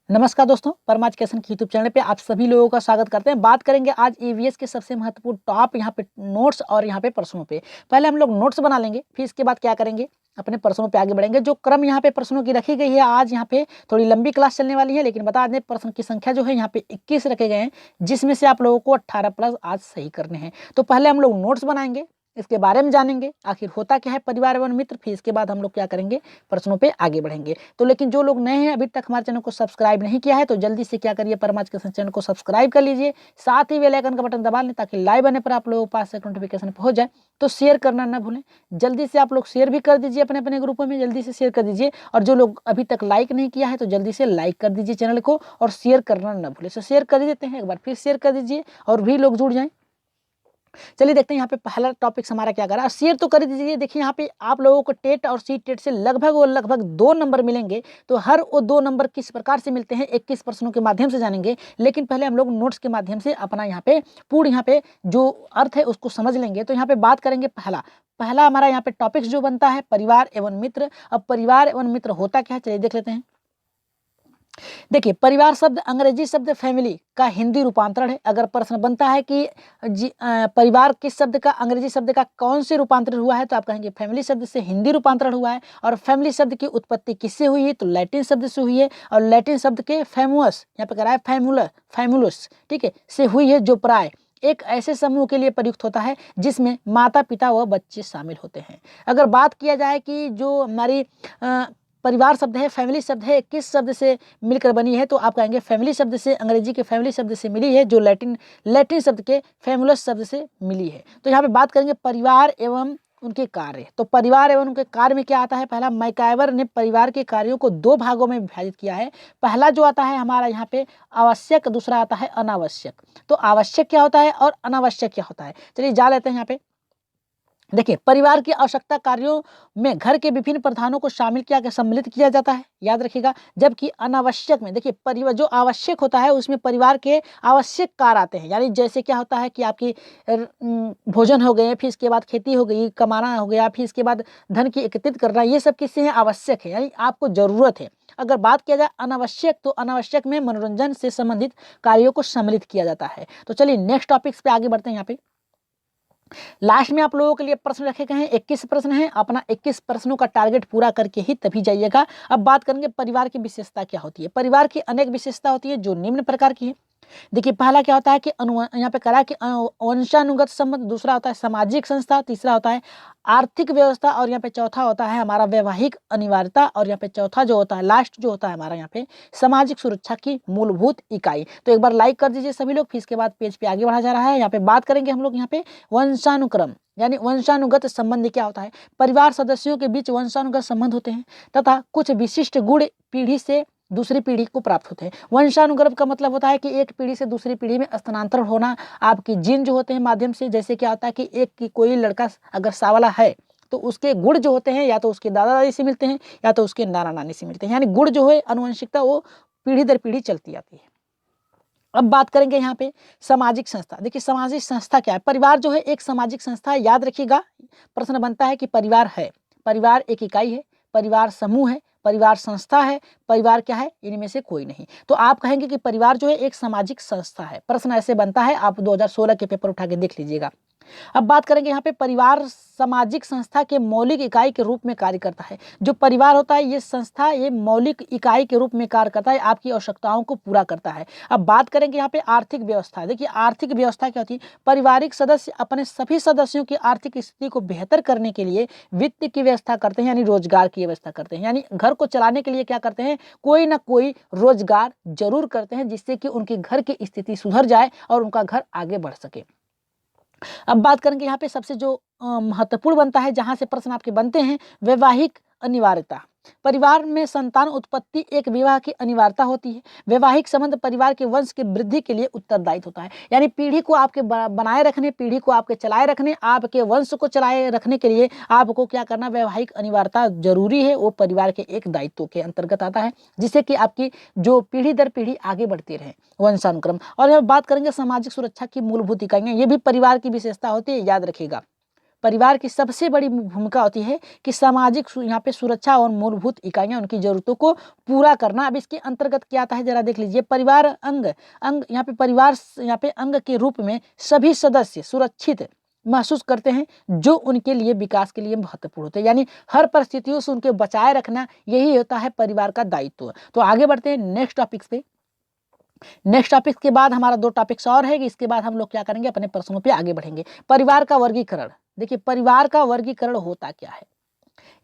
नमस्कार दोस्तों, परमाज एजुकेशन के यूट्यूब चैनल पे आप सभी लोगों का स्वागत करते हैं। बात करेंगे आज ईवीएस के सबसे महत्वपूर्ण टॉप यहाँ पे नोट्स और यहाँ पे प्रश्नों पे। पहले हम लोग नोट्स बना लेंगे, फिर इसके बाद क्या करेंगे, अपने प्रश्नों पे आगे बढ़ेंगे। जो क्रम यहाँ पे प्रश्नों की रखी गई है, आज यहाँ पे थोड़ी लंबी क्लास चलने वाली है, लेकिन बता दें प्रश्न की संख्या जो है यहाँ पे 21 रखे गए हैं, जिसमें से आप लोगों को 18 प्लस आज सही करने हैं। तो पहले हम लोग नोट्स बनाएंगे, इसके बारे में जानेंगे आखिर होता क्या है परिवार एवं मित्र, फिर इसके बाद हम लोग क्या करेंगे, प्रश्नों पे आगे बढ़ेंगे। तो लेकिन जो लोग नए हैं, अभी तक हमारे चैनल को सब्सक्राइब नहीं किया है, तो जल्दी से क्या करिए, परमाज एजुकेशन चैनल को सब्सक्राइब कर लीजिए, साथ ही बेल आइकन का बटन दबा लें ताकि लाइव आने पर आप लोगों के पास नोटिफिकेशन पहुंच जाए। तो शेयर करना ना भूलें, जल्दी से आप लोग शेयर भी कर दीजिए, अपने अपने ग्रुपों में जल्दी से शेयर कर दीजिए। और जो लोग अभी तक लाइक नहीं किया है तो जल्दी से लाइक कर दीजिए चैनल को, और शेयर करना ना भूलें। तो शेयर कर देते हैं, एक बार फिर शेयर कर दीजिए और भी लोग जुड़ जाएं। चलिए देखते हैं यहाँ पे पहला टॉपिक हमारा क्या कर रहा है। शेयर तो कर दीजिए। देखिए यहाँ पे आप लोगों को टेट और सी टेट से लगभग 2 नंबर मिलेंगे। तो हर वो 2 नंबर किस प्रकार से मिलते हैं 21 प्रश्नों के माध्यम से जानेंगे, लेकिन पहले हम लोग नोट्स के माध्यम से अपना यहाँ पे पूर्ण यहाँ पे जो अर्थ है उसको समझ लेंगे। तो यहाँ पे बात करेंगे पहला हमारा यहाँ पे टॉपिक्स जो बनता है परिवार एवं मित्र। अब परिवार एवं मित्र होता क्या है, चलिए देख लेते हैं। देखिए, परिवार शब्द अंग्रेजी शब्द फैमिली का हिंदी रूपांतरण है। अगर प्रश्न बनता है कि परिवार किस शब्द का अंग्रेजी शब्द का कौन से रूपांतरण हुआ है, तो आप कहेंगे फैमिली शब्द से हिंदी रूपांतरण हुआ है। और फैमिली शब्द की उत्पत्ति किससे हुई है, तो लैटिन शब्द से हुई है। और लैटिन शब्द के फैमुअस, यहाँ पे कह रहा है फैमुलस, ठीक है, से हुई है, जो प्राय एक ऐसे समूह के लिए प्रयुक्त होता है जिसमें माता पिता व बच्चे शामिल होते हैं। अगर बात किया जाए कि जो हमारी परिवार शब्द है, फैमिली शब्द है, किस शब्द से मिलकर बनी है, तो आप कहेंगे फैमिली शब्द से, अंग्रेजी के फैमिली शब्द से मिली है, जो लैटिन शब्द के फैमुलस शब्द से मिली है। तो यहाँ पे बात करेंगे परिवार एवं उनके कार्य। तो परिवार एवं उनके कार्य में क्या आता है, पहला मैकाइवर ने परिवार के कार्यों को 2 भागों में विभाजित किया है। पहला जो आता है हमारा यहाँ पे आवश्यक, दूसरा आता है अनावश्यक। तो आवश्यक क्या होता है और अनावश्यक क्या होता है, चलिए जा लेते हैं यहाँ पे। देखिए, परिवार की आवश्यकता कार्यों में घर के विभिन्न प्रधानों को शामिल किया सम्मिलित किया जाता है, याद रखिएगा। जबकि अनावश्यक में देखिए, परिवार जो आवश्यक होता है उसमें परिवार के आवश्यक कार्य आते हैं। यानी जैसे क्या होता है कि आपकी भोजन हो गए, फिर इसके बाद खेती हो गई, कमाना हो गया, फिर इसके बाद धन की एकत्रित करना, ये सब किससे है, आवश्यक है, यानी आपको जरूरत है। अगर बात किया जाए अनावश्यक, तो अनावश्यक में मनोरंजन से संबंधित कार्यों को सम्मिलित किया जाता है। तो चलिए नेक्स्ट टॉपिक्स पे आगे बढ़ते हैं। यहाँ पे लास्ट में आप लोगों के लिए प्रश्न रखे गए हैं, 21 प्रश्न हैं। अपना 21 प्रश्नों का टारगेट पूरा करके ही तभी जाइएगा। अब बात करेंगे परिवार की विशेषता क्या होती है। परिवार की अनेक विशेषता होती है जो निम्न प्रकार की है। देखिए, पहला क्या होता है कि यहाँ पे करा कि वंशानुगत संबंध, दूसरा होता है सामाजिक संस्था, तीसरा होता है आर्थिक व्यवस्था, और यहाँ पे चौथा होता है हमारा वैवाहिक अनिवार्यता, और यहाँ पे चौथा जो होता है लास्ट जो होता है हमारा यहाँ पे सामाजिक सुरक्षा की मूलभूत इकाई। तो एक बार लाइक कर दीजिए सभी लोग, फिर इसके बाद पेज पे आगे बढ़ा जा रहा है। यहाँ पे बात करेंगे हम लोग यहाँ पे वंशानुक्रम, यानी वंशानुगत संबंध क्या होता है। परिवार सदस्यों के बीच वंशानुगत संबंध होते हैं तथा कुछ विशिष्ट गुण पीढ़ी से दूसरी पीढ़ी को प्राप्त होते हैं। वंशानुक्रम का मतलब होता है कि एक पीढ़ी से दूसरी पीढ़ी में स्थानांतरण होना आपकी जीन जो होते हैं माध्यम से। जैसे क्या होता है कि एक की कोई लड़का अगर सावला है तो उसके गुण जो होते हैं या तो उसके दादा दादी से मिलते हैं या तो उसके नाना नानी से मिलते हैं, यानी गुण जो है अनुवंशिकता वो पीढ़ी दर पीढ़ी चलती आती है। अब बात करेंगे यहाँ पे सामाजिक संस्था। देखिए, सामाजिक संस्था क्या है, परिवार जो है एक सामाजिक संस्था है। याद रखिएगा, प्रश्न बनता है कि परिवार है, परिवार एक इकाई है, परिवार समूह है, परिवार संस्था है, परिवार क्या है, इनमें से कोई नहीं। तो आप कहेंगे कि परिवार जो है एक सामाजिक संस्था है। प्रश्न ऐसे बनता है, आप 2016 के पेपर उठा के देख लीजिएगा। अब बात करेंगे यहाँ पे परिवार सामाजिक संस्था के मौलिक इकाई के रूप में कार्य करता है। जो परिवार होता है ये संस्था, ये मौलिक इकाई के रूप में कार्य करता है, आपकी आवश्यकताओं को पूरा करता है। अब बात करेंगे यहाँ पे आर्थिक व्यवस्था। देखिए, आर्थिक व्यवस्था क्या होती है, पारिवारिक सदस्य अपने सभी सदस्यों की आर्थिक स्थिति को बेहतर करने के लिए वित्त की व्यवस्था करते हैं, यानी रोजगार की व्यवस्था करते हैं। यानी घर को चलाने के लिए क्या करते हैं, कोई ना कोई रोजगार जरूर करते हैं, जिससे कि उनके घर की स्थिति सुधर जाए और उनका घर आगे बढ़ सके। अब बात करेंगे यहाँ पे सबसे जो महत्वपूर्ण बनता है, जहां से प्रश्न आपके बनते हैं, वैवाहिक अनिवार्यता। परिवार में संतान उत्पत्ति एक विवाह की अनिवार्यता होती है। वैवाहिक संबंध परिवार के वंश की वृद्धि के लिए उत्तरदायी होता है, यानी पीढ़ी को आपके बनाए रखने, पीढ़ी को आपके चलाए रखने, आपके वंश को चलाए रखने के लिए आपको क्या करना, वैवाहिक अनिवार्यता जरूरी है। वो परिवार के एक दायित्व के अंतर्गत आता है, जिससे कि आपकी जो पीढ़ी दर पीढ़ी आगे बढ़ती रहे, वंशानुक्रम। और यहाँ बात करेंगे सामाजिक सुरक्षा की मूलभूत इकाइयां, ये भी परिवार की विशेषता होती है, याद रखिएगा। परिवार की सबसे बड़ी भूमिका होती है कि सामाजिक यहाँ पे सुरक्षा और मूलभूत इकाइयां उनकी जरूरतों को पूरा करना। अब इसके अंतर्गत क्या आता है जरा देख लीजिए। परिवार अंग यहाँ पे परिवार यहाँ पे अंग के रूप में सभी सदस्य सुरक्षित महसूस करते हैं जो उनके लिए विकास के लिए महत्वपूर्ण होते हैं, यानी हर परिस्थितियों से उनके बचाए रखना यही होता है परिवार का दायित्व। तो आगे बढ़ते हैं नेक्स्ट टॉपिक्स पे। नेक्स्ट टॉपिक के बाद हमारा 2 टॉपिक्स और है, इसके बाद हम लोग क्या करेंगे अपने प्रश्नों पे आगे बढ़ेंगे। परिवार का वर्गीकरण। देखिए परिवार का वर्गीकरण होता क्या है,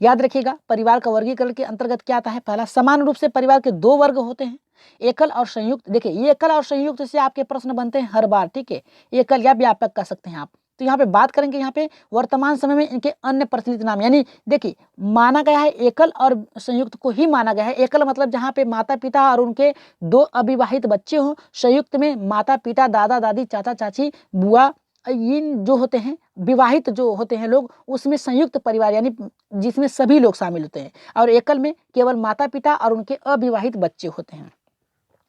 याद रखिएगा। परिवार का वर्गीकरण के अंतर्गत क्या आता है, पहला समान रूप से परिवार के 2 वर्ग होते हैं, एकल और संयुक्त। देखिए ये एकल और संयुक्त से आपके प्रश्न बनते हैं हर बार, ठीक है, एकल या व्यापक कह सकते हैं आप। तो यहाँ पे बात करेंगे, यहाँ पे वर्तमान समय में इनके अन्य प्रचलित नाम, यानी देखिए माना गया है एकल और संयुक्त को ही माना गया है। एकल मतलब जहाँ पे माता पिता और उनके 2 अविवाहित बच्चे हों, संयुक्त में माता पिता, दादा दादी, चाचा चाची, बुआ, इन जो होते हैं विवाहित जो होते हैं लोग, उसमें संयुक्त परिवार यानी जिसमें सभी लोग शामिल होते हैं। और एकल में केवल माता पिता और उनके अविवाहित बच्चे होते हैं,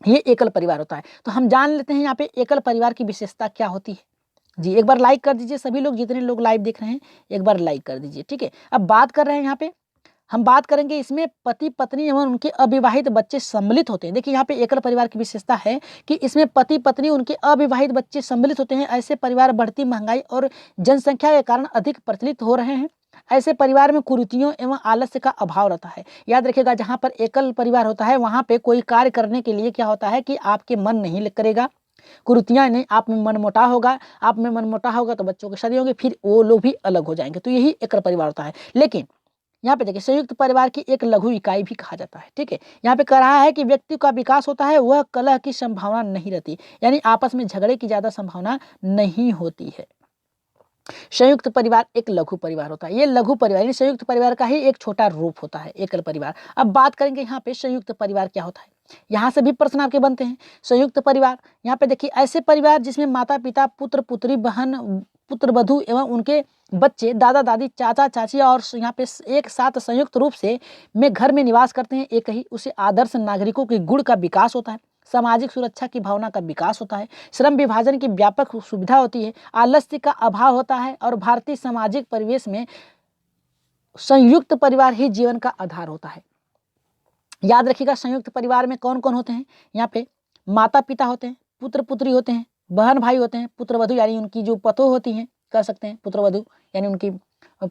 ये एकल परिवार होता है। तो हम जान लेते हैं यहाँ पे एकल परिवार की विशेषता क्या होती है। जी एक बार लाइक कर दीजिए सभी लोग, जितने लोग लाइव देख रहे हैं एक बार लाइक कर दीजिए, ठीक है। अब बात कर रहे हैं यहाँ पे, हम बात करेंगे इसमें पति पत्नी एवं उनके अविवाहित बच्चे सम्मिलित होते हैं। देखिए यहाँ पे एकल परिवार की विशेषता है कि इसमें पति पत्नी उनके अविवाहित बच्चे सम्मिलित होते हैं। ऐसे परिवार बढ़ती महंगाई और जनसंख्या के कारण अधिक प्रचलित हो रहे हैं। ऐसे परिवार में कुरीतियों एवं आलस्य का अभाव रहता है। याद रखिएगा जहाँ पर एकल परिवार होता है वहाँ पे कोई कार्य करने के लिए क्या होता है कि आपके मन नहीं करेगा, कुरीतियां नहीं, आप में मनमुटाव होगा, आप में मनमुटाव होगा तो बच्चों की शादी होगी, फिर वो लोग भी अलग हो जाएंगे। तो यही एकल परिवार होता है। लेकिन यहाँ पे देखिए संयुक्त परिवार की एक लघु इकाई भी कहा जाता है, ठीक है। यहाँ पे कह रहा है कि व्यक्ति का विकास होता है, वह कलह की संभावना नहीं रहती, यानी आपस में झगड़े की ज्यादा संभावना नहीं होती है। संयुक्त परिवार एक लघु परिवार होता है। ये लघु परिवार यानी संयुक्त परिवार का ही एक छोटा रूप होता है एकल परिवार। अब बात करेंगे यहाँ पे संयुक्त परिवार क्या होता है, यहाँ से भी प्रश्न आपके बनते हैं। संयुक्त परिवार यहाँ पे देखिए ऐसे परिवार जिसमें माता पिता, पुत्र पुत्री, बहन, पुत्र वधू एवं उनके बच्चे, दादा दादी, चाचा चाची और यहाँ पे एक साथ संयुक्त रूप से में घर में निवास करते हैं। एक ही उसे आदर्श नागरिकों के गुण का विकास होता है, सामाजिक सुरक्षा की भावना का विकास होता है, श्रम विभाजन की व्यापक सुविधा होती है, आलस्य का अभाव होता है और भारतीय सामाजिक परिवेश में संयुक्त परिवार ही जीवन का आधार होता है। याद रखिएगा संयुक्त परिवार में कौन कौन होते हैं, यहाँ पे माता पिता होते हैं, पुत्र पुत्री होते हैं, बहन भाई होते हैं, पुत्र वधू यानी उनकी जो पतोह होती हैं कह सकते हैं, पुत्र वधू यानी उनकी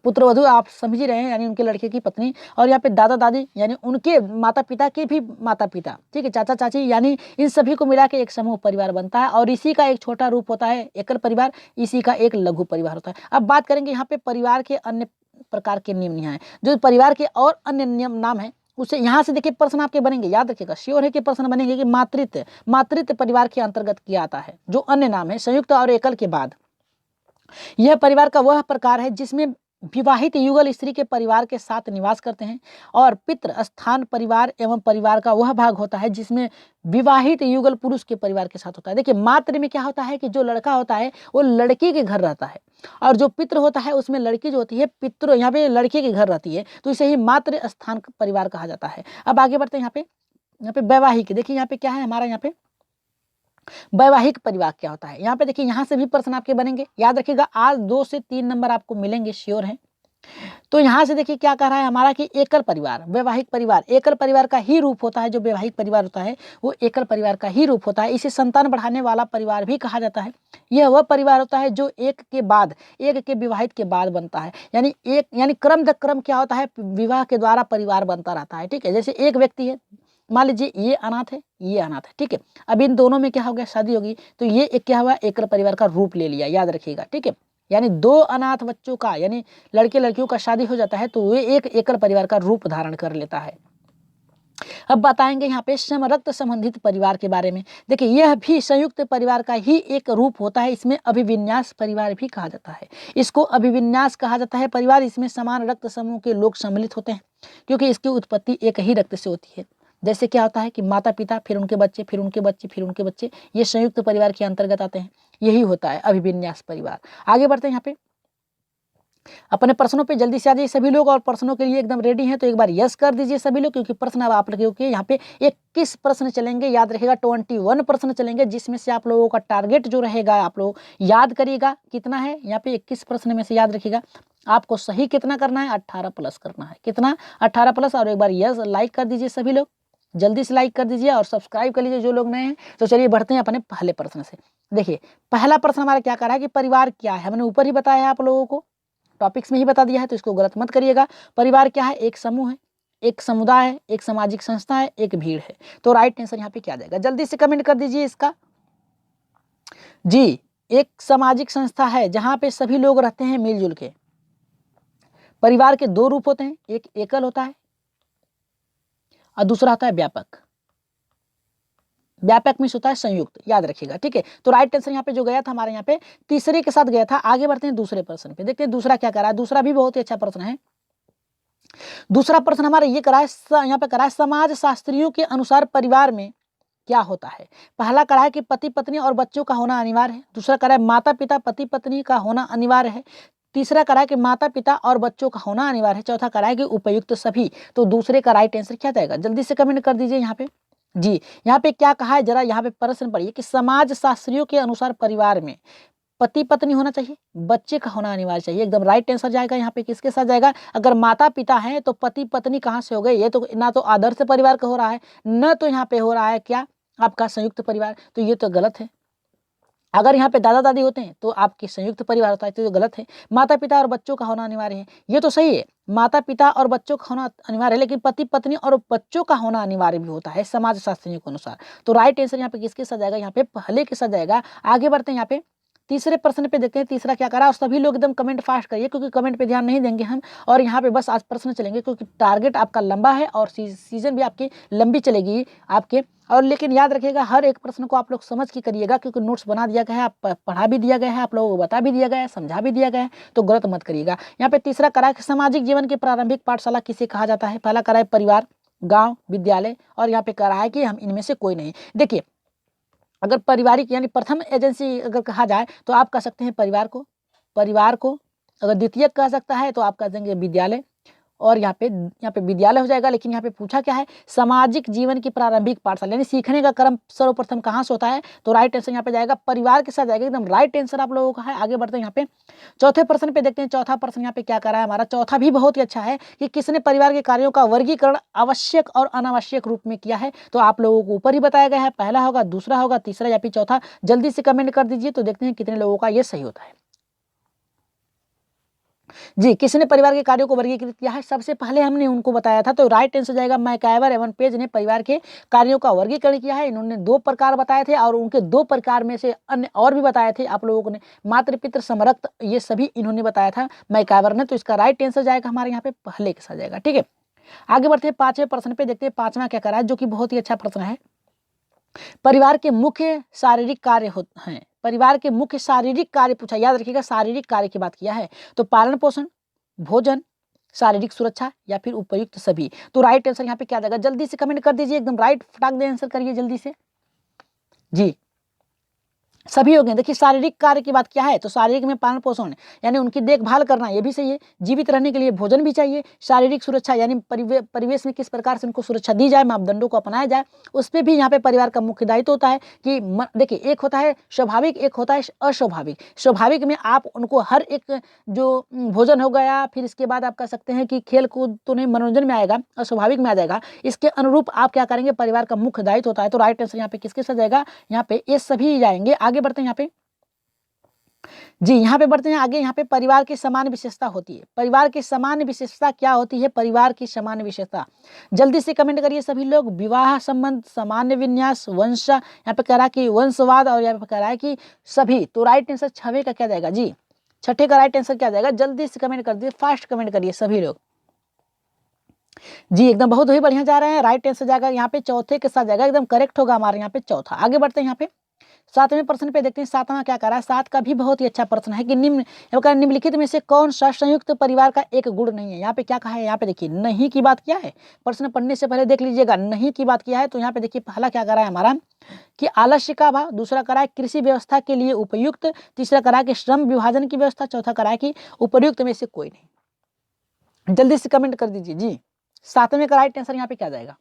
पुत्र वधू आप समझ ही रहे हैं, यानी उनके लड़के की पत्नी, और यहाँ पे दादा दादी यानी उनके माता पिता के भी माता पिता, ठीक है, चाचा चाची, यानी इन सभी को मिला के एक समूह परिवार बनता है। और इसी का एक छोटा रूप होता है एकल परिवार, इसी का एक लघु परिवार होता है। अब बात करेंगे यहाँ पे परिवार के अन्य प्रकार के नियम यहाँ है, जो परिवार के और अन्य नियम नाम है उसे यहाँ से देखिए प्रश्न आपके बनेंगे, याद रखिएगा श्योर है कि प्रश्न बनेंगे कि मातृत्व परिवार के अंतर्गत किया आता है। जो अन्य नाम है संयुक्त और एकल के बाद, यह परिवार का वह प्रकार है जिसमें विवाहित युगल स्त्री के परिवार के साथ निवास करते हैं। और पितृ स्थान परिवार एवं परिवार का वह भाग होता है जिसमें विवाहित युगल पुरुष के परिवार के साथ होता है। देखिए मातृ में क्या होता है कि जो लड़का होता है वो लड़की के घर रहता है, और जो पितृ होता है उसमें लड़की जो होती है पितृ यहाँ पे लड़के के घर रहती है, तो इसे ही मातृ स्थान परिवार कहा जाता है। अब आगे बढ़ते हैं यहाँ पे वैवाहिक, देखिए यहाँ पे क्या है हमारा, यहाँ पे वैवाहिक परिवार क्या होता है। यहाँ पे देखिए यहाँ से भी प्रश्न आपके बनेंगे, याद रखिएगा आज 2 से 3 नंबर आपको मिलेंगे, श्योर हैं। तो यहाँ से देखिए क्या कह रहा है हमारा कि एकल परिवार, वैवाहिक परिवार एकल परिवार का ही रूप होता है। जो वैवाहिक परिवार होता है वो एकल परिवार का ही रूप होता है। इसे संतान बढ़ाने वाला परिवार भी कहा जाता है। यह वह परिवार होता है जो एक के विवाहित के बाद बनता है, यानी क्रम दर क्रम क्या होता है, विवाह के द्वारा परिवार बनता रहता है, ठीक है। जैसे एक व्यक्ति है, मान लीजिए ये अनाथ है, ये अनाथ है, ठीक है, अब इन दोनों में क्या हो गया, शादी होगी, तो ये एक क्या हुआ, एकल परिवार का रूप ले लिया, याद रखिएगा, ठीक है। यानी 2 अनाथ बच्चों का यानी लड़के लड़कियों का शादी हो जाता है तो वे एक एकल परिवार का रूप धारण कर लेता है। अब बताएंगे यहाँ पे समरक्त संबंधित परिवार के बारे में। देखिए यह भी संयुक्त परिवार का ही एक रूप होता है। इसमें अभिविन्यास परिवार भी कहा जाता है। इसको अभिविन्यास कहा जाता है परिवार, इसमें समान रक्त समूह के लोग सम्मिलित होते हैं क्योंकि इसकी उत्पत्ति एक ही रक्त से होती है। जैसे क्या होता है कि माता पिता, फिर उनके बच्चे, फिर उनके बच्चे, फिर उनके बच्चे, ये संयुक्त परिवार के अंतर्गत आते हैं। यही होता है अभिविन्यास परिवार। आगे बढ़ते हैं यहाँ पे अपने प्रश्नों पे जल्दी से आ जाइए सभी लोग, और प्रश्नों के लिए एकदम रेडी हैं तो एक बार यस कर दीजिए सभी लोग, क्योंकि प्रश्न अब आप लोगों के यहाँ पे 21 प्रश्न चलेंगे, याद रखिएगा 21 प्रश्न चलेंगे, जिसमें से आप लोगों का टारगेट जो रहेगा आप लोग याद करिएगा कितना है, यहाँ पे 21 प्रश्न में से याद रखिएगा आपको सही कितना करना है, 18 प्लस करना है, कितना 18 प्लस। और एक बार यस लाइक कर दीजिए सभी लोग, जल्दी से लाइक कर दीजिए और सब्सक्राइब कर लीजिए जो लोग नए हैं। तो चलिए बढ़ते हैं अपने पहले प्रश्न से। देखिए पहला प्रश्न हमारा क्या कह रहा है कि परिवार क्या है, हमने ऊपर ही बताया है आप लोगों को, टॉपिक्स में ही बता दिया है, तो इसको गलत मत करिएगा। परिवार क्या है, एक समूह है, एक समुदाय है, एक सामाजिक संस्था है, एक भीड़ है। तो राइट आंसर यहाँ पे क्या जाएगा, जल्दी से कमेंट कर दीजिए इसका। जी, एक सामाजिक संस्था है जहां पे सभी लोग रहते हैं मिलजुल के। परिवार के दो रूप होते हैं, एक एकल होता है और दूसरा होता है व्यापक। व्यापक मीन्स होता है संयुक्त, याद रखिएगा, ठीक है। तो राइट आंसर यहाँ पे जो गया था हमारे यहाँ पे तीसरे के साथ गया था। आगे बढ़ते हैं दूसरे प्रश्न पे, देखते हैं दूसरा क्या कर रहा है। दूसरा भी बहुत ही अच्छा प्रश्न है। दूसरा प्रश्न हमारा ये करा है, यहाँ पे करा है समाज शास्त्रियों के अनुसार परिवार में क्या होता है। पहला करा है कि पति पत्नी और बच्चों का होना अनिवार्य है। दूसरा करा है माता पिता पति पत्नी का होना अनिवार्य है। तीसरा करा है कि माता पिता और बच्चों का होना अनिवार्य है। चौथा करा है कि उपयुक्त सभी। तो दूसरे का राइट आंसर क्या जाएगा, जल्दी से कमेंट कर दीजिए यहाँ पे। जी, यहाँ पे क्या कहा है, जरा यहाँ पे प्रश्न पढ़िए कि समाज शास्त्रियों के अनुसार परिवार में पति पत्नी होना चाहिए, बच्चे का होना अनिवार्य चाहिए। एकदम राइट आंसर जाएगा यहाँ पे किसके साथ जाएगा, अगर माता पिता हैं तो पति पत्नी कहाँ से हो गए, ये तो ना तो आदर्श परिवार का हो रहा है, न तो यहाँ पे हो रहा है क्या आपका संयुक्त परिवार, तो ये तो गलत है। अगर यहाँ पे दादा दादी होते हैं तो आपके संयुक्त परिवार होता है, तो ये गलत है। माता पिता और बच्चों का होना अनिवार्य है, ये तो सही है, माता पिता और बच्चों का होना अनिवार्य है, लेकिन पति पत्नी और बच्चों का होना अनिवार्य भी होता है समाज शास्त्रियों के अनुसार। तो राइट आंसर यहाँ पे किसके साथ जाएगा, यहाँ पे पहले के साथ जाएगा। आगे बढ़ते हैं यहाँ पे तीसरे प्रश्न पे, देखते हैं तीसरा क्या करा। और सभी लोग एकदम कमेंट फास्ट करिए, क्योंकि कमेंट पे ध्यान नहीं देंगे हम, और यहाँ पे बस आज प्रश्न चलेंगे, क्योंकि टारगेट आपका लंबा है और सीजन भी आपकी लंबी चलेगी आपके। और लेकिन याद रखिएगा हर एक प्रश्न को आप लोग समझ के करिएगा, क्योंकि नोट्स बना दिया गया है, पढ़ा भी दिया गया है, आप लोगों को बता भी दिया गया है, समझा भी दिया गया है, तो गलत मत करिएगा। यहाँ पे तीसरा करा है सामाजिक जीवन की प्रारंभिक पाठशाला किसे कहा जाता है। पहला करा है परिवार, गाँव, विद्यालय, और यहाँ पे करा है कि हम इनमें से कोई नहीं। देखिए अगर पारिवारिक यानी प्रथम एजेंसी अगर कहा जाए तो आप कह सकते हैं परिवार को अगर द्वितीयक कह सकता है तो आप कह देंगे विद्यालय, और यहाँ पे विद्यालय हो जाएगा। लेकिन यहाँ पे पूछा क्या है, सामाजिक जीवन की प्रारंभिक पाठशाला, यानी सीखने का क्रम सर्वप्रथम कहाँ से होता है, तो राइट आंसर यहाँ पे जाएगा परिवार के साथ जाएगा, एकदम राइट आंसर आप लोगों का है। आगे बढ़ते हैं यहाँ पे चौथे प्रश्न पे, देखते हैं चौथा प्रश्न यहाँ पे क्या कर रहा है हमारा। चौथा भी बहुत ही अच्छा है कि किसने परिवार के कार्यों का वर्गीकरण आवश्यक और अनावश्यक रूप में किया है। तो आप लोगों को ऊपर ही बताया गया है, पहला होगा, दूसरा होगा, तीसरा या फिर चौथा। जल्दी से कमेंट कर दीजिए, तो देखते हैं कितने लोगों का ये सही होता है। जी, किसने परिवार के कार्यों को वर्गीकृत किया है, सबसे पहले हमने उनको बताया था। तो राइट आंसर जाएगा मैकाइवर एवं पेज ने परिवार के कार्यों का वर्गीकरण किया है। इन्होंने 2 प्रकार बताए थे, और उनके 2 प्रकार में से अन्य और भी बताए थे आप लोगों ने, मातृ पितृ समरक्त, ये सभी इन्होंने बताया था मैकाइवर ने। तो इसका राइट आंसर जाएगा हमारे यहाँ पे पहले के साथ जाएगा, ठीक है। आगे बढ़ते हैं पांचवें प्रश्न पे, देखते हैं पांचवा क्या करा है, जो कि बहुत ही अच्छा प्रश्न है। परिवार के मुख्य शारीरिक कार्य होते हैं, परिवार के मुख्य शारीरिक कार्य पूछा, याद रखिएगा शारीरिक कार्य की बात किया है। तो पालन पोषण, भोजन, शारीरिक सुरक्षा या फिर उपयुक्त सभी। तो राइट आंसर यहाँ पे क्या जाएगा, जल्दी से कमेंट कर दीजिए, एकदम राइट फटाक दे आंसर करिए जल्दी से। जी, सभी हो गए। देखिए शारीरिक कार्य की बात क्या है, तो शारीरिक में पालन पोषण यानी उनकी देखभाल करना, ये भी सही है। जीवित रहने के लिए भोजन भी चाहिए। शारीरिक सुरक्षा यानी परिवेश में किस प्रकार से उनको सुरक्षा दी जाए, मापदंडों को अपनाया जाए, उस पर भी यहाँ पे परिवार का मुख्य दायित्व होता है। कि देखिए एक होता है स्वाभाविक, एक होता है अस्वाभाविक। स्वाभाविक में आप उनको हर एक जो भोजन हो गया, फिर इसके बाद आप कह सकते हैं कि खेल कूद तो नहीं, मनोरंजन में आएगा, अस्वाभाविक में आ जाएगा। इसके अनुरूप आप क्या करेंगे, परिवार का मुख्य दायित्व होता है। तो राइट आंसर यहाँ पे किसके साथ जाएगा, यहाँ पे ये सभी जाएंगे। आगे बढ़ते हैं यहाँ पे, जी यहाँ पे बढ़ते हैं आगे। यहाँ पे परिवार की समान विशेषता होती है। परिवार की समान विशेषता क्या होती है, परिवार की समान विशेषता जल्दी से कमेंट करिए सभी लोग। विवाह संबंध, सामान्य विन्यास, वंश, यहाँ पे कह रहा है कि वंशवाद, और यहाँ पे कह रहा है कि सभी। तो राइट आंसर छठे का क्या जाएगा, जी छठे का राइट आंसर क्या जाएगा, जल्दी से कमेंट कर दीजिए, फास्ट कमेंट करिए सभी लोग। जी एकदम बहुत ही बढ़िया जा रहे हैं। राइट आंसर जाएगा यहाँ पे चौथे के साथ जाएगा, एकदम करेक्ट होगा हमारे यहाँ पे चौथा। आगे बढ़ते हैं यहाँ पे 7वें प्रश्न पे देखते हैं 7वां क्या कर रहा है। 7 का भी बहुत ही अच्छा प्रश्न है कि निम्नलिखित में से कौन सा संयुक्त परिवार का एक गुण नहीं है। यहाँ पे क्या कहा है, यहाँ पे देखिए नहीं की बात किया है। प्रश्न पढ़ने से पहले देख लीजिएगा, नहीं की बात किया है। तो यहाँ पे देखिए पहला क्या कर रहा है हमारा कि आलस्य का अभाव, दूसरा करा है कृषि व्यवस्था के लिए उपयुक्त, तीसरा करा है कि श्रम विभाजन की व्यवस्था, चौथा करा है कि उपयुक्त में से कोई नहीं। जल्दी से कमेंट कर दीजिए जी, 7वें का राइट आंसर यहाँ पे क्या जाएगा।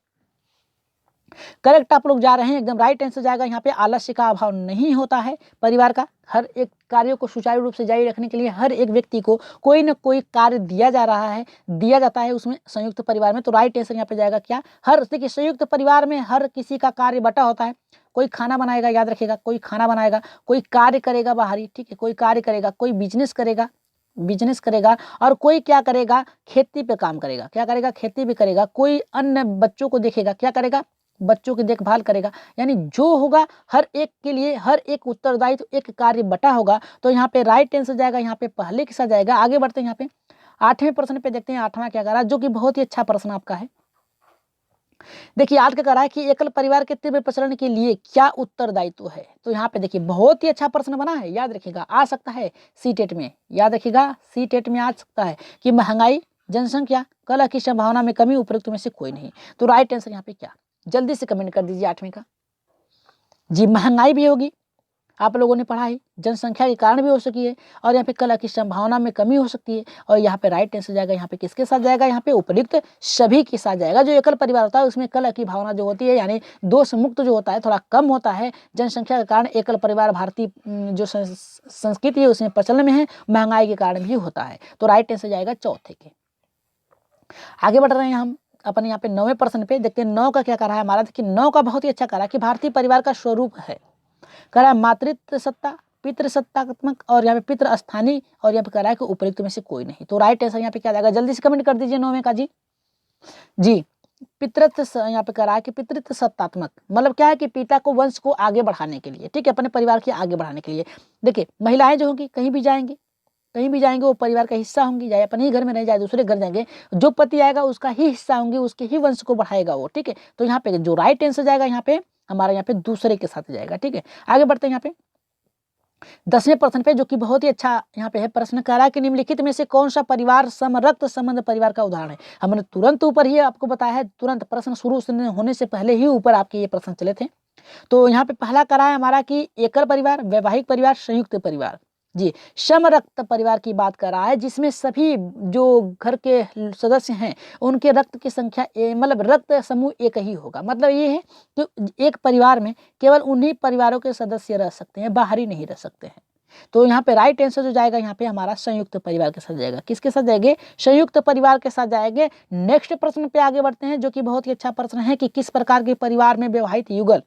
करेक्ट आप लोग जा रहे हैं, एकदम राइट आंसर जाएगा यहाँ पे आलस्य का अभाव नहीं होता है। परिवार का हर एक कार्यों को सुचारू रूप से जारी रखने के लिए हर एक व्यक्ति को कोई न कोई कार्य दिया जाता है उसमें संयुक्त परिवार में। तो राइट आंसर यहाँ पे जाएगा क्या, हर, देखिए संयुक्त परिवार में हर किसी का कार्य बटा होता है। कोई खाना बनाएगा, याद रखिएगा, कोई खाना बनाएगा, कोई कार्य करेगा बाहरी, ठीक है, कोई कार्य करेगा, कोई बिजनेस करेगा और कोई क्या करेगा, खेती पे काम करेगा, क्या करेगा, खेती भी करेगा, कोई अन्य बच्चों को देखेगा, क्या करेगा, बच्चों की देखभाल करेगा। यानी जो होगा हर एक के लिए हर एक उत्तरदायित्व, एक कार्य बटा होगा। तो यहाँ पे राइट आंसर जाएगा यहाँ पे पहले के साथ जाएगा। आगे बढ़ते हैं यहाँ पे 8वें प्रश्न पे देखते हैं 8वां क्या कर रहा है, जो कि बहुत ही अच्छा प्रश्न आपका है। देखिए आज क्या कर रहा है कि एकल परिवार के तीव्र प्रचलन के लिए क्या उत्तरदायित्व है। तो यहाँ पे देखिए बहुत ही अच्छा प्रश्न बना है, याद रखिएगा, आ सकता है सीटेट में, याद रखिएगा सीटेट में आ सकता है कि महंगाई, जनसंख्या, कलह की संभावना में कमी, उपयुक्त में से कोई नहीं। तो राइट आंसर यहाँ पे क्या, जल्दी से कमेंट कर दीजिए 8वें का जी। महंगाई भी होगी, आप लोगों ने पढ़ा है, जनसंख्या के कारण भी हो सकती है, और यहाँ पे कलह की संभावना में कमी हो सकती है। और यहाँ पे राइट आंसर जाएगा यहाँ पे किसके साथ जाएगा, यहाँ पे उपयुक्त सभी के साथ जाएगा। जो एकल परिवार होता है उसमें कलह की भावना जो होती है, यानी दोष मुक्त जो होता है थोड़ा कम होता है। जनसंख्या के कारण एकल परिवार भारतीय जो संस्कृति है उसमें प्रचलन में है, महंगाई के कारण भी होता है। तो राइट आंसर जाएगा चौथे के। आगे बढ़ रहे हैं हम अपन यहाँ पे 9वें प्रश्न पे, देखते हैं 9 का क्या कर रहा है हमारा। देखिए 9 का बहुत ही अच्छा कर रहा है कि भारतीय परिवार का स्वरूप है, कह रहा है मातृत्व सत्ता, पितृसत्तात्मक और यहाँ पे पितृ स्थानीय, और यहाँ पे कह रहा है कि उपयुक्त में से कोई नहीं। तो राइट आंसर यहाँ पे क्या जाएगा, जल्दी से कमेंट कर दीजिए 9वें का जी। पितृत्व यहाँ पे कह रहा है कि पितृत्व सत्तात्मक, मतलब क्या है कि पिता को वंश को आगे बढ़ाने के लिए, ठीक है, अपने परिवार के आगे बढ़ाने के लिए। देखिए महिलाएं जो होंगी कहीं भी जाएंगी वो परिवार का हिस्सा होंगी, चाहे अपने ही घर में नहीं, चाहे दूसरे घर जाएंगे, जो पति आएगा उसका ही हिस्सा होंगे, उसके ही वंश को बढ़ाएगा वो, ठीक है। तो यहाँ पे जो राइट आंसर जाएगा यहाँ पे हमारा यहाँ पे दूसरे के साथ जाएगा, ठीक है। आगे बढ़ते हैं यहाँ पे 10वें प्रश्न पे, जो कि बहुत ही अच्छा यहाँ पे है प्रश्न, कह रहा है कि निम्नलिखित में से कौन सा परिवार समरक्त संबंध परिवार का उदाहरण है। हमने तुरंत ऊपर ही आपको बताया है, तुरंत प्रश्न शुरू होने से पहले ही ऊपर आपके ये प्रश्न चले थे। तो यहाँ पे पहला करा है हमारा कि एकल परिवार, वैवाहिक परिवार, संयुक्त परिवार जी। समरक्त परिवार की बात कर रहा है जिसमें सभी जो घर के सदस्य हैं उनके रक्त की संख्या मतलब रक्त समूह एक ही होगा। मतलब ये है कि एक परिवार में केवल उन्हीं परिवारों के सदस्य रह सकते हैं, बाहरी नहीं रह सकते हैं। तो यहाँ पे राइट आंसर जो जाएगा यहाँ पे हमारा संयुक्त परिवार के साथ जाएगा। किसके साथ जाएंगे, संयुक्त परिवार के साथ जाएंगे। नेक्स्ट प्रश्न पे आगे बढ़ते हैं, जो कि बहुत ही अच्छा प्रश्न है कि किस प्रकार के परिवार में विवाहित युगल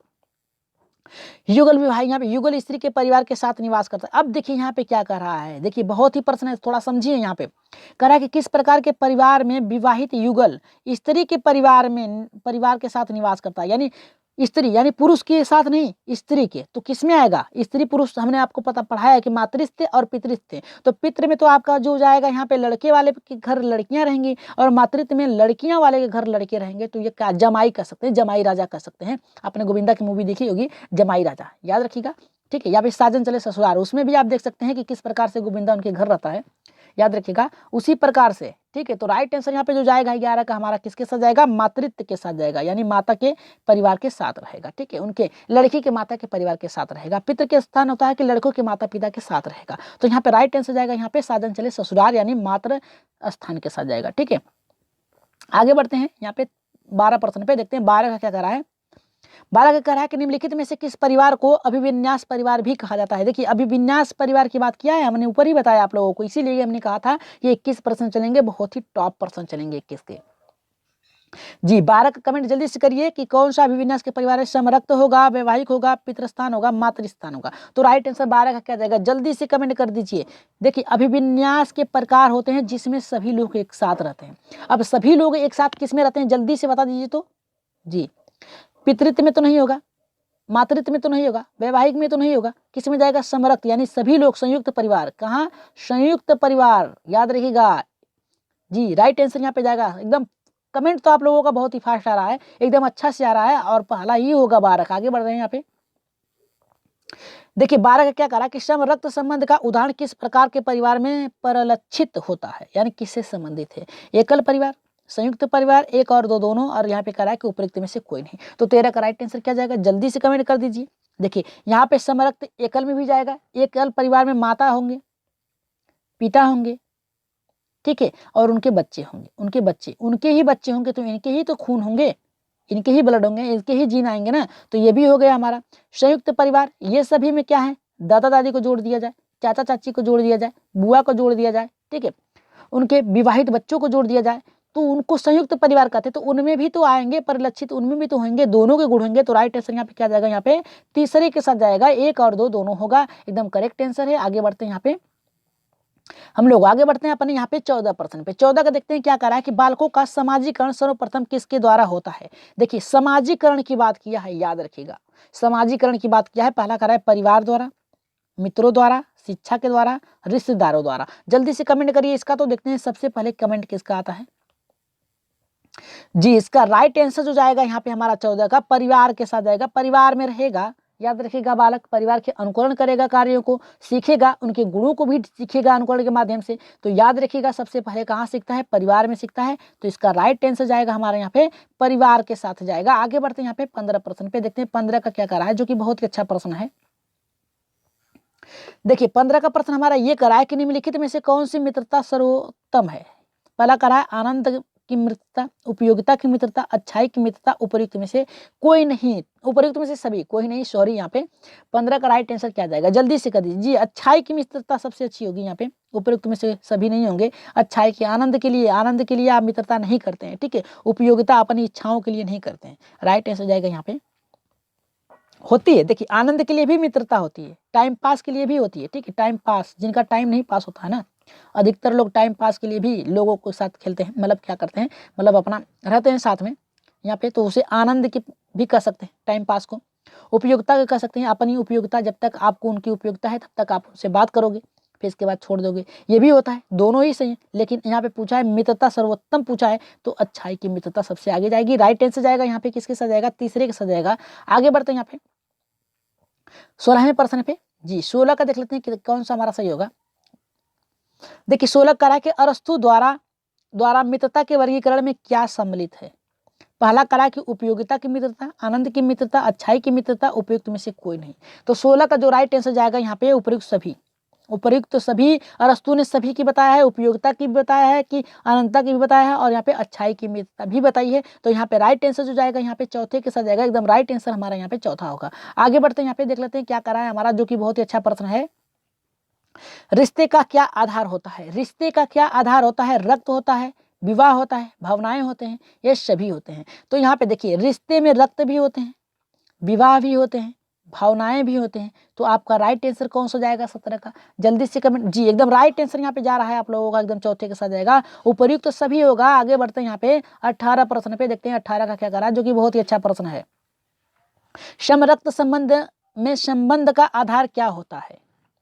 विवाह, यहाँ पे युगल स्त्री के परिवार के साथ निवास करता है। अब देखिए यहाँ पे क्या कर रहा है, देखिए बहुत ही प्रश्न है, थोड़ा समझिए। यहाँ पे कह रहा है कि किस प्रकार के परिवार में विवाहित युगल स्त्री के परिवार के साथ निवास करता है, यानी स्त्री यानी पुरुष के साथ नहीं, स्त्री के। तो किसमें आएगा, स्त्री पुरुष हमने आपको पढ़ाया है कि मातृत्व और पितृत्व। तो पितृ में तो आपका जो जाएगा यहाँ पे लड़के वाले के घर लड़कियां रहेंगी, और मातृत्व में लड़कियां वाले के घर लड़के रहेंगे। तो ये क्या जमाई कह सकते हैं, जमाई राजा कह सकते हैं। आपने गोविंदा की मूवी देखी होगी जमाई राजा, याद रखिएगा, ठीक है। या फिर साजन चले ससुराल, उसमें भी आप देख सकते हैं कि किस प्रकार से गोविंदा उनके घर रहता है, याद रखिएगा उसी प्रकार से, ठीक है। तो राइट आंसर यहाँ पे जो जाएगा 11 का हमारा किसके साथ जाएगा, मातृत्व के साथ जाएगा, यानी माता के परिवार के साथ रहेगा, ठीक है। उनके लड़की के माता के परिवार के साथ रहेगा। पितृ के स्थान होता है कि लड़कों के माता पिता के साथ रहेगा। तो यहाँ पे राइट आंसर जाएगा यहाँ पे साधन चले ससुराल, यानी मातृ स्थान के साथ जाएगा, ठीक है। आगे बढ़ते हैं यहाँ पे 12 प्रश्न पे, देखते हैं 12 का क्या कह रहा है। 12 का कह रहा है कि निम्नलिखित में से किस परिवार को अभिविन्यास परिवार भी कहा जाता है। देखिए अभिविन्यास परिवार की बात किया है हमने, ऊपर ही बताया आप लोगों को, इसीलिए हमने कहा था ये 21 प्रश्न चलेंगे, बहुत ही टॉप प्रश्न चलेंगे 21 के जी। 12 का कमेंट जल्दी से करिए कि कौन सा अभिविन्यास के परिवार है, समरक्त होगा, वैवाहिक होगा, पितृस्थान होगा, मातृस्थान होगा। तो राइट आंसर 12 का क्या जाएगा, जल्दी से कमेंट कर दीजिए। देखिए अभिविन्यास के प्रकार होते हैं जिसमें सभी लोग एक साथ रहते हैं। अब सभी लोग एक साथ किस में रहते हैं, जल्दी से बता दीजिए तो जी। पितृत्व में तो नहीं होगा, मातृत्व में तो नहीं होगा, वैवाहिक में तो नहीं होगा, किस में जाएगा, समरक्त, यानी सभी लोग संयुक्त परिवार। कहाँ, संयुक्त परिवार, याद रखिएगा जी। राइट आंसर यहाँ पे जाएगा एकदम। कमेंट तो आप लोगों का बहुत ही फास्ट आ रहा है, एकदम अच्छा से आ रहा है, और पहला ही होगा 12 का। आगे बढ़ रहे हैं यहाँ पे देखिए 12 का क्या करा कि सम रक्त संबंध का उदाहरण किस प्रकार के परिवार में परिलक्षित होता है, यानी किससे संबंधित है। एकल परिवार, संयुक्त परिवार, एक और दो दोनों, और यहाँ पे करा है कि उपयुक्त में से कोई नहीं। तो 13 का राइट आंसर क्या जाएगा, जल्दी से कमेंट कर दीजिए। देखिए यहाँ पे समरक्त एकल में भी जाएगा, एकल परिवार में माता होंगे, पिता होंगे, ठीक है, और उनके बच्चे होंगे, उनके ही बच्चे होंगे, तो इनके ही तो खून होंगे, इनके ही ब्लड होंगे, इनके ही जीन आएंगे ना। तो ये भी हो गया हमारा। संयुक्त परिवार, ये सभी में क्या है, दादा दादी को जोड़ दिया जाए, चाचा चाची को जोड़ दिया जाए, बुआ को जोड़ दिया जाए, ठीक है, उनके विवाहित बच्चों को जोड़ दिया जाए, तो उनको संयुक्त परिवार कहते हैं। तो उनमें भी तो आएंगे परिलक्षित, उनमें भी तो होंगे, दोनों के गुण होंगे। तो राइट आंसर यहाँ पे क्या जाएगा, यहाँ पे तीसरे के साथ जाएगा, एक और दो दोनों होगा, एकदम करेक्ट आंसर है। आगे बढ़ते हैं, यहाँ पे हम लोग आगे बढ़ते हैं अपने यहाँ पे 14% पे। 14 का देखते हैं क्या कह रहा है कि बालकों का सामाजिकरण सर्वप्रथम किसके द्वारा होता है। देखिए सामाजिकरण की बात किया है, याद रखिएगा, सामाजिकरण की बात किया है। पहला कह रहा है परिवार द्वारा, मित्रों द्वारा, शिक्षा के द्वारा, रिश्तेदारों द्वारा। जल्दी से कमेंट करिए इसका। तो देखते हैं सबसे पहले कमेंट किसका आता है। जी इसका राइट आंसर जो जाएगा यहाँ पे हमारा 14 का परिवार के साथ जाएगा। परिवार में रहेगा, याद रखिएगा, बालक परिवार के अनुकरण करेगा, कार्यों को सीखेगा, उनके गुणों को भी सीखेगा अनुकरण के माध्यम से। तो याद रखिएगा सबसे पहले कहाँ सीखता है, परिवार में सीखता है। तो इसका राइट आंसर जाएगा हमारे यहाँ पे परिवार के साथ जाएगा। आगे बढ़ते हैं यहाँ पे 15% पे। देखते हैं 15 का क्या करा है, जो कि बहुत ही अच्छा प्रश्न है। देखिए 15 का प्रश्न हमारा ये करा है कि निम्नलिखित में से कौन सी मित्रता सर्वोत्तम है। पहला करा है आनंद की मित्रता, उपयोगिता की मित्रता, अच्छाई की मित्रता, उपयुक्त में से कोई नहीं, उपयुक्त में से सभी, कोई नहीं, सॉरी। यहाँ पे 15 का राइट आंसर क्या जाएगा, जल्दी से कर दीजिए। जी अच्छाई की मित्रता सबसे अच्छी होगी यहाँ पे, उपयुक्त में से सभी नहीं होंगे। अच्छाई की, आनंद के लिए आप मित्रता नहीं करते हैं, ठीक है। उपयोगिता अपनी इच्छाओं के लिए नहीं करते हैं। राइट आंसर जाएगा यहाँ पे होती है। देखिए आनंद के लिए भी मित्रता होती है, टाइम पास के लिए भी होती है, ठीक है। टाइम पास, जिनका टाइम नहीं पास होता है ना, अधिकतर लोग टाइम पास के लिए भी लोगों के साथ खेलते हैं, मतलब क्या करते हैं, मतलब अपना रहते हैं साथ में यहाँ पे। तो उसे आनंद की भी कह सकते हैं, टाइम पास को। उपयोगिता कह सकते हैं, अपनी उपयोगिता, जब तक आपको उनकी उपयोगिता है तब तक आप उनसे बात करोगे, फिर इसके बाद छोड़ दोगे, ये भी होता है। दोनों ही सही है, लेकिन यहाँ पे पूछा है मित्रता सर्वोत्तम पूछा है, तो अच्छाई की मित्रता सबसे आगे जाएगी। राइट आंसर जाएगा यहाँ पे किसके साथ जाएगा, तीसरे के साथ जाएगा। आगे बढ़ते हैं यहाँ पे 16वें प्रश्न पे। जी 16 का देख लेते हैं कि कौन सा हमारा सही होगा। देखिए 16 करा के अरस्तु द्वारा मित्रता के वर्गीकरण में क्या सम्मिलित है। पहला करा कि उपयोगिता की मित्रता, आनंद की मित्रता, अच्छाई की मित्रता, उपयुक्त में से कोई नहीं। तो 16 का जो राइट आंसर जाएगा यहाँ पे उपयुक्त सभी। उपयुक्त तो सभी, अरस्तु ने सभी की बताया है, उपयोगिता की भी बताया है, कि अनंतता की भी बताया है, और यहाँ पे अच्छाई की मित्रता भी बताई है। तो यहाँ पे राइट आंसर जो जाएगा यहाँ पे चौथे के साथ जाएगा, एकदम राइट आंसर हमारा यहाँ पे चौथा होगा। आगे बढ़ते हैं, यहाँ पे देख लेते हैं क्या करा है हमारा, जो कि बहुत ही अच्छा प्रश्न है। रिश्ते का क्या आधार होता है। रिश्ते का क्या आधार होता है, रक्त होता है, विवाह होता है, भावनाएं होते हैं, ये सभी होते हैं। तो यहाँ पे देखिए रिश्ते में रक्त भी होते हैं, विवाह भी होते हैं, भावनाएं भी होते हैं। तो आपका राइट आंसर कौन सा जाएगा 17 का, जल्दी से कमेंट। जी एकदम राइट आंसर यहाँ पे जा रहा है आप लोगों का, एकदम चौथे के साथ जाएगा, उपयुक्त तो सभी होगा। आगे बढ़ते हैं यहाँ पे 18 प्रश्न पे। देखते हैं 18 का क्या करा, जो कि बहुत ही अच्छा प्रश्न है। सम रक्त संबंध में संबंध का आधार क्या होता है।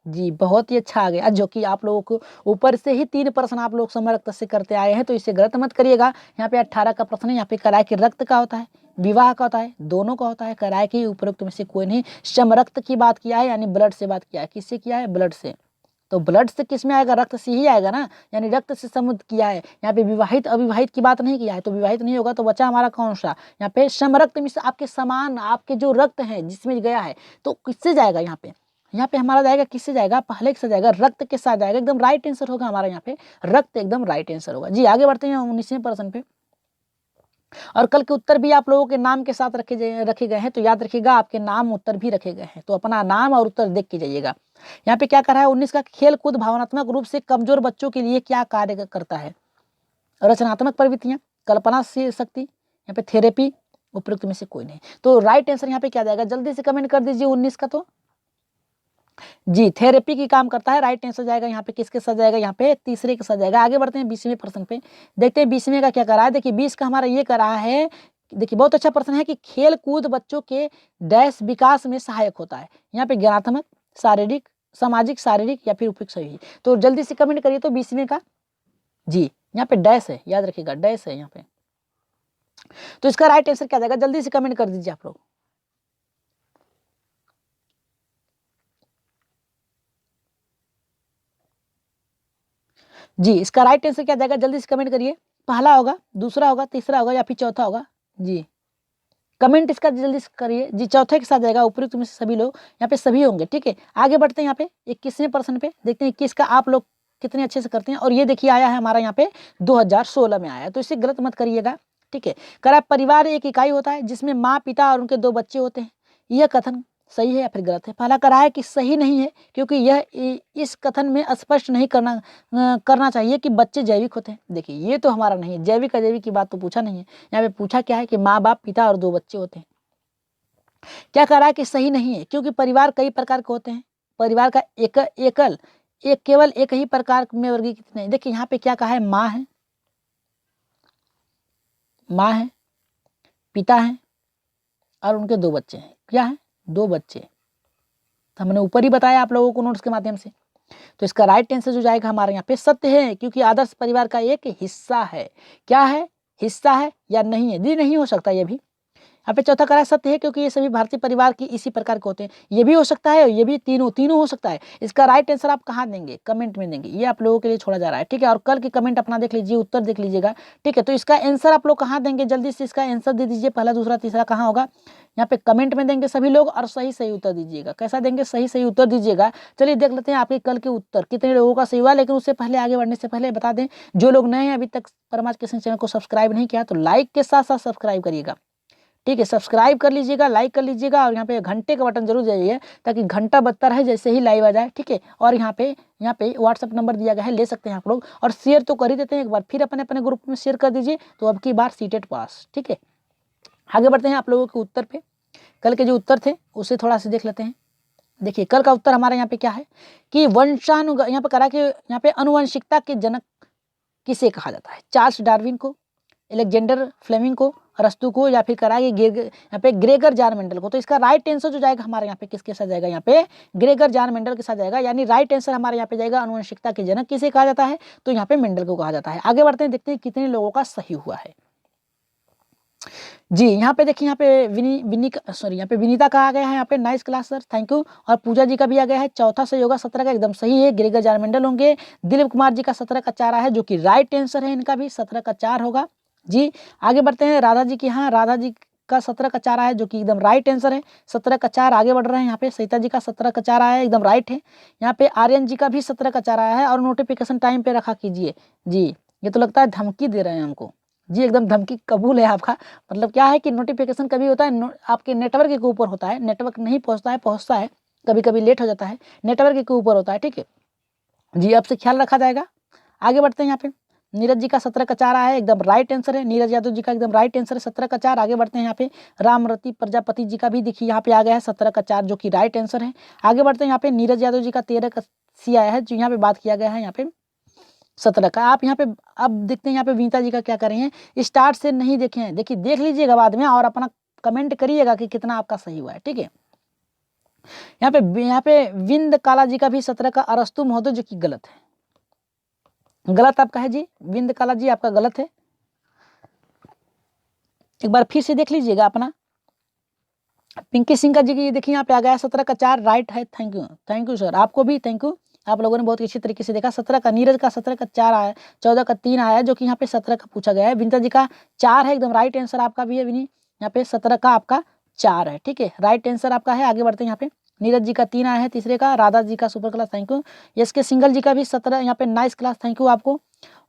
जी बहुत ही अच्छा आ गया, जो कि आप लोगों को ऊपर से ही 3 प्रश्न आप लोग सम रक्त से करते आए हैं, तो इसे गलत मत करिएगा। यहाँ पे 18 का प्रश्न है, यहाँ पे कराए कि रक्त का होता है, विवाह का होता है, दोनों का होता है, कराए कि उपरोक्त में से कोई नहीं। सम रक्त की बात किया है, यानी ब्लड से बात किया है। किससे किया है, ब्लड से। तो ब्लड से किस में आएगा, रक्त से ही आएगा ना, यानी रक्त से संबंध किया है। यहाँ पे विवाहित अविवाहित की बात नहीं किया है, तो विवाहित नहीं होगा। तो बचा हमारा कौन सा, यहाँ पे सम रक्त में से आपके समान, आपके जो रक्त है जिसमें गया है, तो किससे जाएगा यहाँ पे, यहाँ पे हमारा जाएगा किससे जाएगा, पहले के साथ जाएगा, रक्त के साथ जाएगा। एकदम राइट आंसर होगा हमारा यहाँ पे रक्त, एकदम राइट आंसर होगा। जी आगे बढ़ते हैं 19वें प्रश्न पे। और कल के उत्तर भी आप लोगों के नाम के साथ रखे गए हैं, तो याद रखिएगा आपके नाम उत्तर भी रखे गए हैं, तो अपना नाम और उत्तर देख के जाइएगा। यहाँ पे क्या कर रहा है 19 का, खेल कूद भावनात्मक रूप से कमजोर बच्चों के लिए क्या कार्य करता है। रचनात्मक प्रवृत्तियां, कल्पना शक्ति, यहाँ पे थेरेपी, उपयुक्त में से कोई नहीं। तो राइट आंसर यहाँ पे क्या जाएगा, जल्दी से कमेंट कर दीजिए 19 का। तो जी थेरेपी की काम करता है। राइट आंसर जाएगा यहाँ पे किसके साथ जाएगा, यहाँ पे तीसरे के साथ जाएगा। आगे बढ़ते हैं 20वें प्रश्न पे। देखते हैं 20वें का क्या करा है। देखिए 20 का हमारा ये करा है, देखिए बहुत अच्छा प्रश्न है कि खेल कूद बच्चों के डैश विकास में सहायक होता है। यहाँ पे ज्ञानात्मक, शारीरिक, सामाजिक, शारीरिक या फिर उपयुक्त सही। तो जल्दी से कमेंट करिए। तो 20वें का जी यहाँ पे डैश है, याद रखिएगा डैश है यहाँ पे। तो इसका राइट आंसर क्या जाएगा, जल्दी से कमेंट कर दीजिए आप लोग। जी इसका राइट आंसर क्या जाएगा, जल्दी से कमेंट करिए। पहला होगा, दूसरा होगा, तीसरा होगा या फिर चौथा होगा। जी कमेंट इसका जल्दी से करिए। जी चौथे के साथ जाएगा उपयुक्त में से सभी लोग, यहाँ पे सभी होंगे। ठीक है आगे बढ़ते हैं यहाँ पे 21वें प्रश्न पे, देखते हैं 21 का आप लोग कितने अच्छे से करते हैं। और ये देखिए आया है हमारा यहाँ पे 2016 में आया है, तो इसे गलत मत करिएगा। ठीक है करा परिवार एक इकाई होता है जिसमें माँ पिता और उनके 2 बच्चे होते हैं, यह कथन सही है या फिर गलत है। पहला करा है कि सही नहीं है, क्योंकि यह इस कथन में स्पष्ट नहीं करना चाहिए कि बच्चे जैविक होते हैं। देखिए ये तो हमारा नहीं है, जैविक अजैविक की बात तो पूछा नहीं है, यहाँ पे पूछा क्या है कि माँ बाप पिता और 2 बच्चे होते हैं। क्या कह रहा है कि सही नहीं है, क्योंकि परिवार कई प्रकार के होते हैं, परिवार का केवल एक ही प्रकार में वर्गीकृत नहीं। देखिए यहाँ पे क्या कहा है, माँ है, पिता है और उनके 2 बच्चे हैं। क्या है, 2 बच्चे। तो हमने ऊपर ही बताया आप लोगों को नोट्स के माध्यम से। तो इसका राइट आंसर जो जाएगा हमारे यहाँ पे सत्य है, क्योंकि आदर्श परिवार का एक हिस्सा है। क्या है, हिस्सा है या नहीं है, जी नहीं हो सकता ये भी। यहाँ पे चौथा करा सत्य है, क्योंकि ये सभी भारतीय परिवार की इसी प्रकार के होते हैं, ये भी हो सकता है, ये भी तीनों हो सकता है। इसका राइट आंसर आप कहाँ देंगे, कमेंट में देंगे, ये आप लोगों के लिए छोड़ा जा रहा है। ठीक है और कल के कमेंट अपना देख लीजिए, उत्तर देख लीजिएगा। ठीक है तो इसका आंसर आप लोग कहाँ देंगे, जल्दी से इसका आंसर दे दीजिए, पहला दूसरा तीसरा कहाँ होगा, यहाँ पे कमेंट में देंगे सभी लोग और सही उत्तर दीजिएगा। कैसा देंगे, सही उत्तर दीजिएगा। चलिए देख लेते हैं आपके कल के उत्तर कितने लोगों का सही हुआ। लेकिन उससे पहले आगे बढ़ने से पहले बता दें, जो लोग नए हैं अभी तक परमार्थ क्वेश्चन चैनल को सब्सक्राइब नहीं किया तो लाइक के साथ साथ सब्सक्राइब करिएगा। ठीक है सब्सक्राइब कर लीजिएगा, लाइक कर लीजिएगा और यहाँ पे घंटे का बटन जरूर दीजिए, ताकि घंटा बजता रहे जैसे ही लाइव आ जाए। ठीक है और यहाँ पे व्हाट्सअप नंबर दिया गया है, ले सकते हैं आप लोग। और शेयर तो कर ही देते हैं, एक बार फिर अपने ग्रुप में शेयर कर दीजिए, तो अब की बार सीटेट पास। ठीक है आगे बढ़ते हैं आप लोगों के उत्तर पे। कल के जो उत्तर थे उसे थोड़ा सा देख लेते हैं। देखिए कल का उत्तर हमारे यहाँ पे क्या है कि यहाँ पे करा कि यहाँ पे अनुवंशिकता के जनक किसे कहा जाता है, चार्ल्स डार्विन को, एलेक्जेंडर फ्लेमिंग को, अरस्तु को, या फिर करा यहाँ पे ग्रेगर जान मेंडल को। तो इसका राइट आंसर जो जाएगा हमारे यहाँ पे किसके साथ जाएगा, यहाँ पे ग्रेगर जान मेंडल के साथ जाएगा। यानी राइट आंसर हमारे यहाँ पे जाएगा अनुवंशिकता के जनक किसे कहा जाता है, तो यहाँ पे मेंडल को कहा जाता है। आगे बढ़ते हैं, देखते हैं कितने लोगों का सही हुआ है। जी यहाँ पे देखिए, यहाँ पे यहाँ पे विनीता का आ गया है, यहाँ पे nice class sir, thank you. और पूजा जी का भी आ गया है, चौथा सही होगा, 17 का एकदम सही है, ग्रेगर जार मेंडल होंगे। दिलीप कुमार जी का 17 का 4 है, जो कि राइट आंसर है, इनका भी 17 का 4 होगा। जी आगे बढ़ते हैं, राधा जी की, हाँ राधा जी का 17 का 4 है, जो कि एकदम राइट आंसर है, 17 का 4। आगे बढ़ रहे हैं, यहाँ पे सविता जी का 17 का 4 है, एकदम राइट है। यहाँ पे आर्यन जी का भी 17 का 4 आया है। और नोटिफिकेशन टाइम पे रखा कीजिए। जी ये तो लगता है धमकी दे रहे हैं हमको। जी एकदम धमकी कबूल है आपका। मतलब क्या है कि नोटिफिकेशन कभी होता है आपके नेटवर्क के ऊपर होता है, नेटवर्क नहीं पहुंचता है, कभी कभी लेट हो जाता है, नेटवर्क के ऊपर होता है। ठीक है जी आपसे ख्याल रखा जाएगा। आगे बढ़ते हैं, यहाँ पे नीरज जी का 17 का 4 है, एकदम राइट आंसर है। नीरज यादव जी का एकदम राइट आंसर है, 17 का 4। आगे बढ़ते हैं, यहाँ पे रामरती प्रजापति जी का भी देखिए यहाँ पे आ गया है 17 का 4, जो कि राइट आंसर है। आगे बढ़ते हैं, यहाँ पे नीरज यादव जी का 13 का सी आया है, जो यहाँ पे बात किया गया है, यहाँ पे 17 का। आप यहाँ पे अब देखते हैं यहाँ पे विनीता जी का क्या कर रहे हैं, स्टार्ट से नहीं देखे हैं, देखिए देख लीजिएगा बाद में और अपना कमेंट करिएगा कि कितना आपका सही हुआ है। ठीक है यहाँ पे विंद काला जी का भी 17 का अरस्तु महोदय, जो कि गलत है, गलत आपका है जी, विंद काला जी आपका गलत है। एक बार फिर से देख लीजिएगा अपना। पिंकी सिंह का जी की देखिए यहाँ पे आ गया 17 का 4 राइट है, थैंक यू सर, आपको भी थैंक यू, आप लोगों ने बहुत अच्छी तरीके से देखा। 17 का नीरज का 17 का 4 आया, 14 का 3 आया, जो कि यहाँ पे 17 का पूछा गया है। विनीता जी का 4 है, एकदम राइट आंसर आपका भी है विनी, यहाँ पे 17 का आपका 4 है। ठीक है राइट आंसर आपका है। आगे बढ़ते हैं, यहाँ पे नीरज जी का 3 आया है, तीसरे का। राधा जी का super class, thank you. Yes के सिंगल जी का भी 17, यहाँ पे नाइस क्लास, थैंक यू आपको।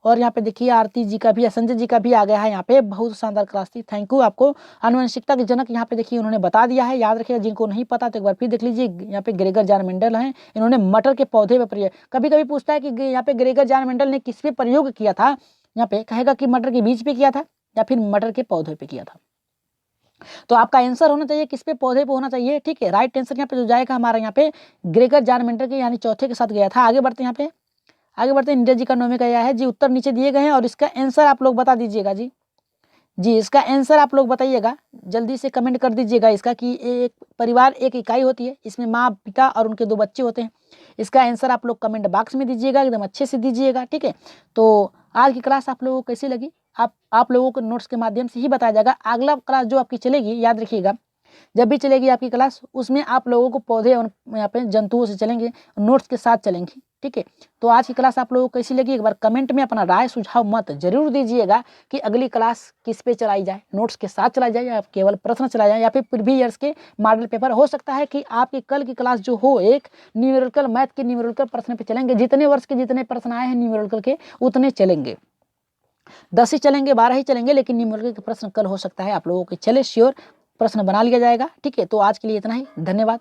और यहाँ पे देखिए आरती जी का भी, संजय जी का भी आ गया है, यहाँ पे बहुत शानदार क्लास थी, थैंक यू आपको। आनुवंशिकता के जनक यहाँ पे देखिए उन्होंने बता दिया है, याद रखिएगा, जिनको नहीं पता तो एक बार फिर देख लीजिए। यहाँ पे ग्रेगर जान मेंडल हैं, इन्होंने मटर के पौधे पे प्रयोग, कभी कभी पूछता है कि यहाँ पे ग्रेगर जान मेंडल ने किस पे प्रयोग किया था, यहाँ पे कहेगा कि मटर के बीज पे किया था या फिर मटर के पौधे पे किया था। तो आपका आंसर होना चाहिए किस पे, पौधे पे होना चाहिए। ठीक है राइट आंसर यहाँ पे जो जाएगा हमारा, यहाँ पे ग्रेगर जान मेंडल के यानी चौथे के साथ गया था। आगे बढ़ते हैं, यहाँ पे आगे बढ़ते हैं, नीरज जी का 9वें का यह है जी। उत्तर नीचे दिए गए हैं और इसका आंसर आप लोग बता दीजिएगा जी इसका आंसर आप लोग बताइएगा, जल्दी से कमेंट कर दीजिएगा इसका, कि एक परिवार एक इकाई होती है, इसमें माँ पिता और उनके 2 बच्चे होते हैं। इसका आंसर आप लोग कमेंट बॉक्स में दीजिएगा, एकदम अच्छे से दीजिएगा। ठीक है तो आज की क्लास आप लोगों को कैसी लगी, आप लोगों को नोट्स के माध्यम से ही बताया जाएगा। अगला क्लास जो आपकी चलेगी, याद रखिएगा, जब भी चलेगी आपकी क्लास, उसमें आप लोगों को पौधे और यहाँ पे जंतुओं से चलेंगे, नोट्स के साथ चलेंगे। ठीक है। तो आज की क्लास आप लोगों को कैसी लगी, एक बार कमेंट में अपना राय सुझाव मत जरूर दीजिएगा कि अगली क्लास किस पे चलाई जाए, नोट्स के साथ चलाई जाए या केवल प्रश्न चलाए जाए या फिर प्रीवियस ईयर्स के मॉडल पेपर। हो सकता है कि आपकी कल की क्लास जो हो एक न्यूमेरिकल मैथ के न्यूमेरिकल प्रश्न पे चलेंगे, जितने वर्ष के जितने प्रश्न आए हैं न्यूमेरिकल के उतने चलेंगे, 10 ही चलेंगे 12 ही चलेंगे, लेकिन न्यूमेरिकल के प्रश्न कल हो सकता है आप लोगों के चले श्योर प्रश्न बना लिया जाएगा। ठीक है, तो आज के लिए इतना ही, धन्यवाद।